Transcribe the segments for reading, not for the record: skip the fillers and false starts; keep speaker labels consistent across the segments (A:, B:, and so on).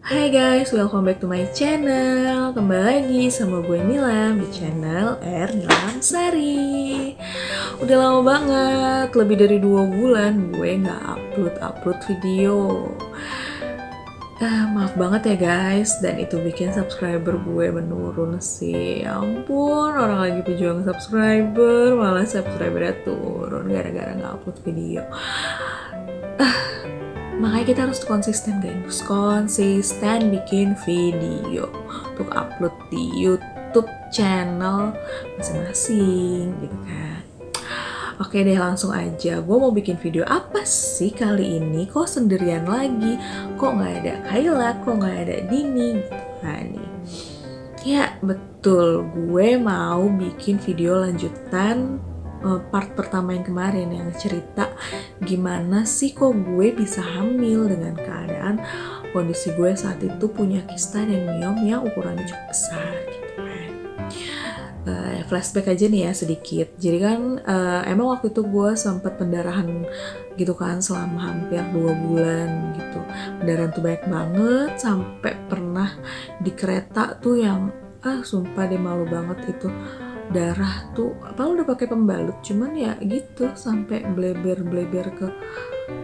A: Hai guys, welcome back to my channel. Kembali lagi sama gue Nilam di channel Nilam Sari. Udah lama banget, lebih dari 2 bulan gue nggak upload video. Maaf banget ya guys, dan itu bikin subscriber gue menurun sih. Ya ampun, orang lagi pejuang subscriber, malah subscribernya turun gara-gara nggak upload video. Makanya kita harus konsisten guys, konsisten bikin video untuk upload di YouTube channel masing-masing gitu kan. Oke deh, langsung aja, gue mau bikin video apa sih kali ini? Kok sendirian lagi? Kok nggak ada Kayla? Kok nggak ada Dini? Gitu kan nih. Ya betul, gue mau bikin video lanjutan part pertama yang kemarin yang cerita gimana sih kok gue bisa hamil dengan keadaan kondisi gue saat itu punya kista dan miom yang ukurannya cukup besar gitu kan. Flashback aja nih ya sedikit. Jadi kan emang waktu itu gue sempat pendarahan gitu kan selama hampir 2 bulan gitu. Pendarahan tuh banyak banget sampai pernah di kereta tuh yang sumpah deh malu banget itu. Darah tuh apa udah pakai pembalut cuman ya gitu sampai bleber ke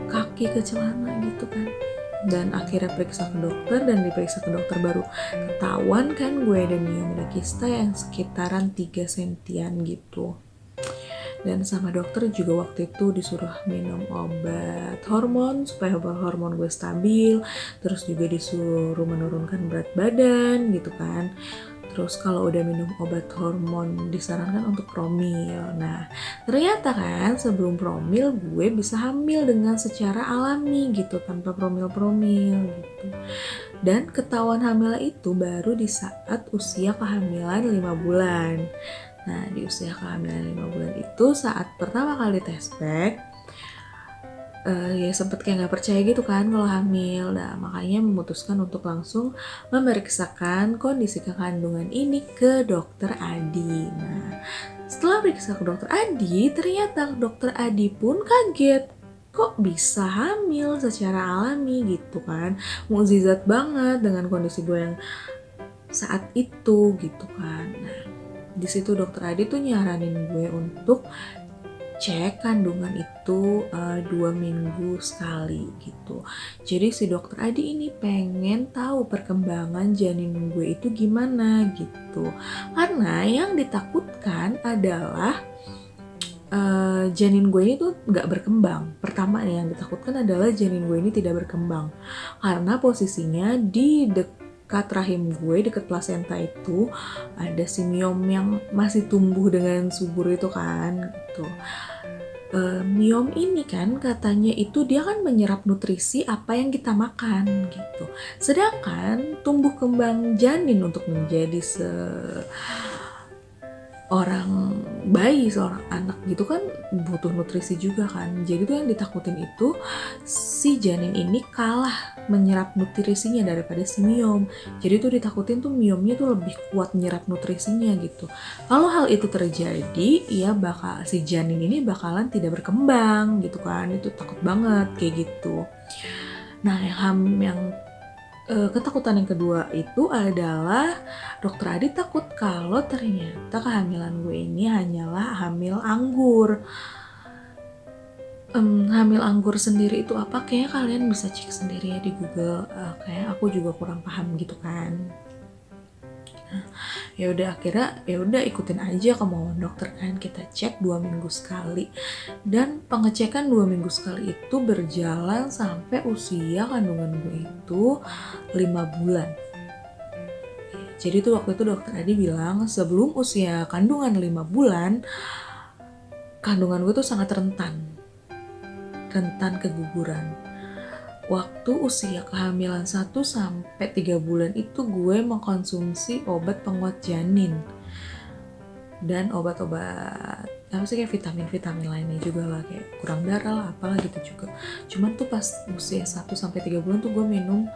A: kaki ke celana gitu kan. Dan akhirnya periksa ke dokter, dan diperiksa ke dokter baru ketahuan kan gue ada miom kista yang sekitaran 3 sentian gitu. Dan sama dokter juga waktu itu disuruh minum obat hormon supaya hormon gue stabil, terus juga disuruh menurunkan berat badan gitu kan. Terus kalau udah minum obat hormon disarankan untuk promil. Nah, ternyata kan sebelum promil gue bisa hamil dengan secara alami gitu tanpa promil gitu. Dan ketahuan hamil itu baru di saat usia kehamilan 5 bulan. Nah, di usia kehamilan 5 bulan itu saat pertama kali tes pack, ya sempet kayak nggak percaya gitu kan kalau hamil. Nah makanya memutuskan untuk langsung memeriksakan kondisi kekandungan ini ke dokter Adi. Nah setelah periksa ke dokter Adi, ternyata dokter Adi pun kaget, kok bisa hamil secara alami gitu kan. Mukjizat banget dengan kondisi gue yang saat itu gitu kan. Nah di situ dokter Adi tuh nyaranin gue untuk cek kandungan itu 2 minggu sekali gitu. Jadi si dokter Adi ini pengen tahu perkembangan janin gue itu gimana gitu. Karena yang ditakutkan adalah janin gue ini tuh nggak berkembang. Pertama nih yang ditakutkan adalah janin gue ini tidak berkembang karena posisinya di dekat rahim gue, dekat plasenta itu ada si miom yang masih tumbuh dengan subur itu kan gitu. Miom ini kan katanya itu dia kan menyerap nutrisi apa yang kita makan gitu. Sedangkan tumbuh kembang janin untuk menjadi seorang bayi, seorang anak gitu kan butuh nutrisi juga kan. Jadi tuh yang ditakutin itu si janin ini kalah menyerap nutrisinya daripada si miom. Jadi tuh ditakutin tuh miomnya tuh lebih kuat menyerap nutrisinya gitu. Kalau hal itu terjadi, ya bakal si janin ini bakalan tidak berkembang gitu kan. Itu takut banget kayak gitu. Nah, yang ketakutan yang kedua itu adalah dokter Adi takut kalau ternyata kehamilan gue ini hanyalah hamil anggur. Hamil anggur sendiri itu apa? Kayaknya kalian bisa cek sendiri ya di Google. Kayak aku juga kurang paham gitu kan. Ya udah akhirnya ya udah ikutin aja kemauan dokter kan, kita cek 2 minggu sekali. Dan pengecekan 2 minggu sekali itu berjalan sampai usia kandungan gue itu 5 bulan. Jadi tuh waktu itu dokter Adi bilang sebelum usia kandungan 5 bulan kandungan gue tuh sangat rentan keguguran. Waktu usia kehamilan 1 sampai 3 bulan itu gue mengkonsumsi obat penguat janin dan obat-obat apa sih kayak vitamin lainnya juga lah, kayak kurang darah lah apalah gitu juga. Cuman tuh pas usia 1 sampai 3 bulan tuh gue minum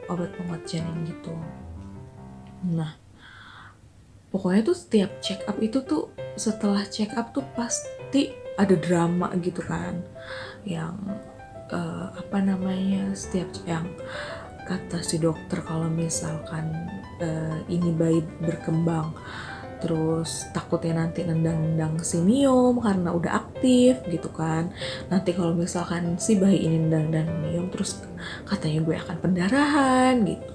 A: obat penguat janin gitu. Nah pokoknya tuh setiap check up itu tuh setelah check up tuh pasti ada drama gitu kan, yang setiap yang kata si dokter kalau misalkan ini bayi berkembang terus takutnya nanti nendang-nendang si Miom karena udah aktif gitu kan. Nanti kalau misalkan si bayi ini nendang-nendang Miom terus katanya gue akan pendarahan gitu.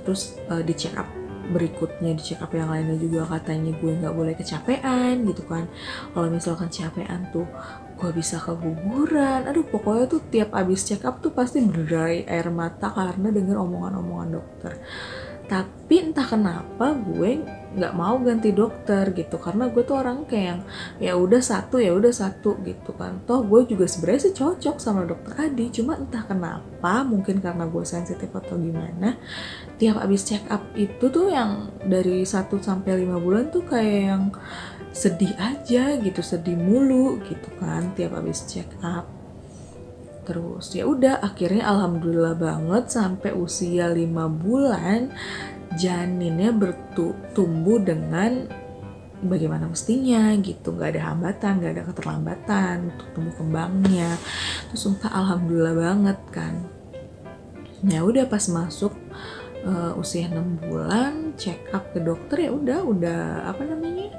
A: Terus di check up berikutnya, di check up yang lainnya juga katanya gue nggak boleh kecapean gitu kan. Kalau misalkan kecapean tuh gue bisa keguguran. Aduh, pokoknya tuh tiap abis check up tuh pasti berderai air mata karena denger omongan-omongan dokter. Tapi entah kenapa gue nggak mau ganti dokter gitu, karena gue tuh orang kayak yang ya udah satu gitu kan. Toh gue juga sebenarnya sih cocok sama dokter Adi, cuma entah kenapa, mungkin karena gue sensitif atau gimana, tiap abis check up itu tuh yang dari 1 sampai 5 bulan tuh kayak yang sedih aja gitu, sedih mulu gitu kan tiap abis check up. Terus ya udah akhirnya alhamdulillah banget sampai usia 5 bulan janinnya bertumbuh dengan bagaimana mestinya gitu, nggak ada hambatan, nggak ada keterlambatan untuk tumbuh kembangnya. Terus sumpah alhamdulillah banget kan. Ya udah pas masuk usia 6 bulan check up ke dokter, ya udah apa namanya,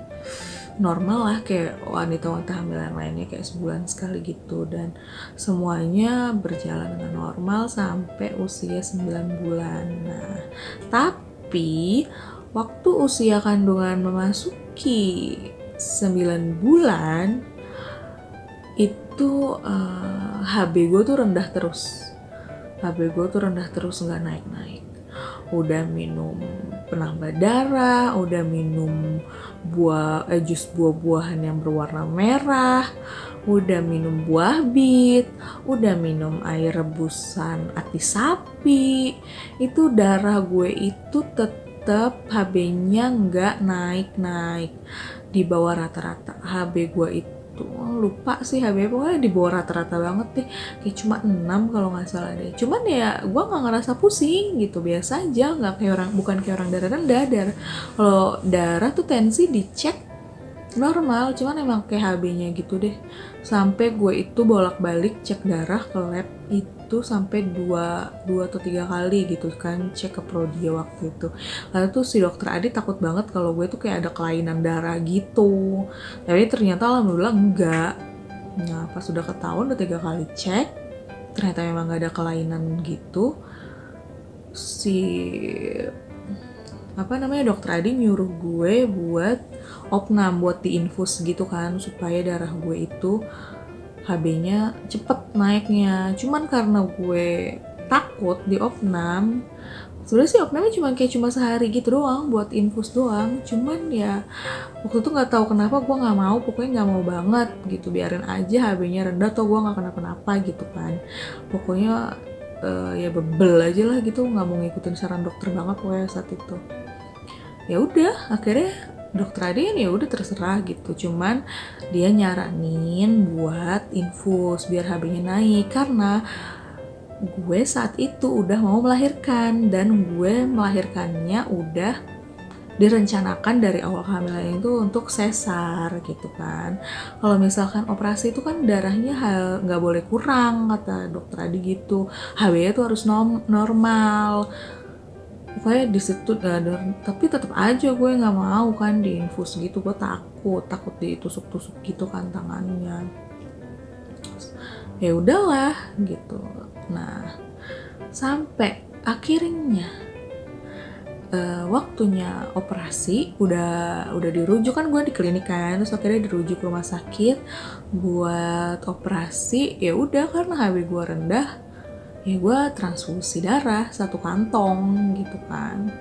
A: normal lah kayak wanita-wanita hamil yang lainnya, kayak sebulan sekali gitu. Dan semuanya berjalan dengan normal sampai usia 9 bulan. Nah, tapi waktu usia kandungan memasuki 9 bulan itu HB gue tuh rendah terus. HB gue tuh rendah terus, nggak naik-naik. Udah minum penambah darah, udah minum jus buah-buahan yang berwarna merah, udah minum buah bit, udah minum air rebusan ati sapi. Itu darah gue itu tetap HB-nya nggak naik-naik, di bawah rata-rata. HB gue itu lupa sih HB, pokoknya di bawah rata-rata banget deh, kayak cuma 6 kalau nggak salah deh. Cuman ya gue nggak ngerasa pusing gitu, biasa aja, nggak kayak orang, bukan kayak orang darah rendah. Kalau darah tuh tensi dicek normal, cuman emang kayak HB-nya gitu deh. Sampai gue itu bolak-balik cek darah ke lab itu sampai 2 atau 3 kali gitu kan, cek ke Prodia waktu itu. Lalu tuh si dokter Adi takut banget kalau gue tuh kayak ada kelainan darah gitu, tapi ternyata alhamdulillah enggak. Nah pas udah ketahuan, udah 3 kali cek, ternyata memang gak ada kelainan gitu. Si dokter Adi nyuruh gue buat opnam, buat diinfus gitu kan, supaya darah gue itu HB-nya cepet naiknya. Cuman karena gue takut di opnam, sebenarnya sih opnamnya cuma sehari gitu doang, buat infus doang. Cuman ya waktu itu nggak tahu kenapa gue nggak mau, pokoknya nggak mau banget gitu, biarin aja HB-nya rendah, toh gue nggak kenapa-napa gitu kan. Pokoknya ya bebel aja lah gitu, nggak mau ngikutin saran dokter banget pokoknya saat itu. Ya udah akhirnya dokter Adi ya udah terserah gitu, cuman dia nyaranin buat infus biar HB-nya naik, karena gue saat itu udah mau melahirkan dan gue melahirkannya udah direncanakan dari awal kehamilan itu untuk sesar gitu kan. Kalau misalkan operasi itu kan darahnya nggak boleh kurang kata dokter Adi gitu, HB-nya tuh harus normal. Pokoknya di situ tapi tetap aja gue nggak mau kan diinfus gitu, gue takut ditusuk-tusuk gitu kan tangannya. Ya udahlah gitu. Nah sampai akhirnya waktunya operasi udah dirujuk kan, gue di klinik kan, terus akhirnya dirujuk ke rumah sakit buat operasi. Ya udah karena HB gue rendah, ya gue transfusi darah 1 kantong gitu kan.